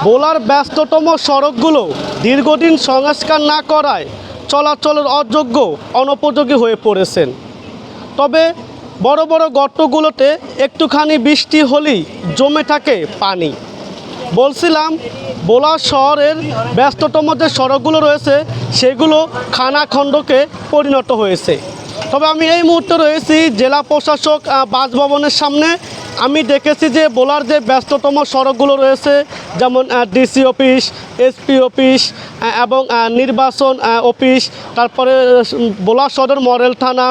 ভোলার ব্যস্ততম সড়কগুলো দীর্ঘদিন সংস্কার না করায় চলাচলের অযোগ্য অনুপযোগী হয়ে পড়েছেন। তবে বড় বড় গর্তগুলোতে একটুখানি বৃষ্টি হলেই জমে থাকে পানি। বলছিলাম ভোলা শহরের ব্যস্ততম যে সড়কগুলো রয়েছে সেগুলো খানাখন্দকে পরিণত হয়েছে। তবে আমি এই মুহূর্তে রয়েছি জেলা প্রশাসক বাসভবনের সামনে। আমি দেখেছি যে ভোলার যে ব্যস্ততম সড়কগুলো রয়েছে যেমন ডিসি অফিস, এসপি অফিস এবং নির্বাচন অফিস, তারপরে ভোলা সদর মডেল থানা,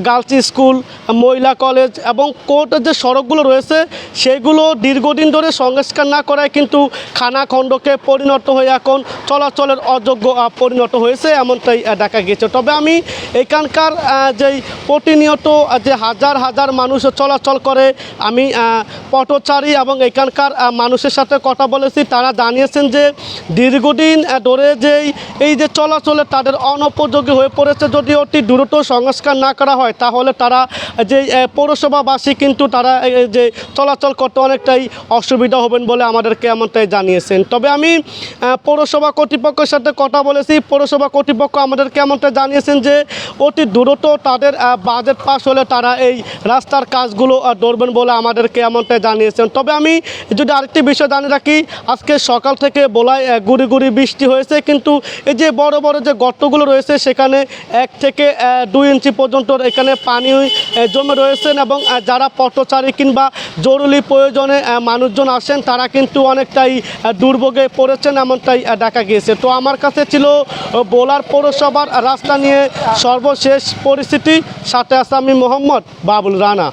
গার্লস স্কুল, মহিলা কলেজ এবং কোর্টের যে সড়কগুলো রয়েছে সেগুলো দীর্ঘদিন ধরে সংস্কার না করায় কিন্তু খানাখন্দকে পরিণত হয়ে এখন চলাচলের অযোগ্য পরিণত হয়েছে, এমনটাই দেখা গিয়েছে। তবে আমি এখানকার যেই প্রতিনিয়ত যে হাজার হাজার মানুষ চলাচল করে, আমি পথচারী এবং এখানকার মানুষের সাথে কথা বলেছি। তারা জানিয়েছেন যে দীর্ঘদিন ধরে এই যে চলাচলে তাদের অনুপযোগী হয়ে পড়েছে। যদি অতি দ্রুত সংস্কার না করা হয় তাহলে তারা যে পৌরসভাবাসী কিন্তু তারা যে চলাচল করতে অনেকটাই অসুবিধা হবেন বলে আমাদেরকে এমনটাই জানিয়েছেন। তবে আমি পৌরসভা কর্তৃপক্ষের সাথে কথা বলেছি। পৌরসভা কর্তৃপক্ষ আমাদেরকে এমনটা জানিয়েছেন যে অতি দ্রুত তাদের বাজেট পাস হলে তারা এই রাস্তার কাজগুলো ধরবেন বলে আমাদেরকে এমনটাই জানিয়েছেন। তবে আমি যদি আরেকটি বিষয় জানিয়ে রাখি, আজকে সকাল থেকে ভোলায় গুড়ি গুড়ি বৃষ্টি হয়েছে, কিন্তু এই যে বড় বড় যে গর্তগুলো রয়েছে সেখানে 1 থেকে 2 ইঞ্চি পর্যন্ত এখানে পানি জমে রয়েছেন এবং যারা পথচারী কিংবা জরুরি প্রয়োজনে মানুষজন আসেন তারা কিন্তু অনেকটাই দুর্ভোগে পড়েছেন, এমনটাই দেখা গিয়েছে। তো আমার কাছে ছিল ভোলার পৌরসভার রাস্তা নিয়ে সর্বশেষ পরিস্থিতি। সাথে আছে আমি মোহাম্মদ বাবুল রানা।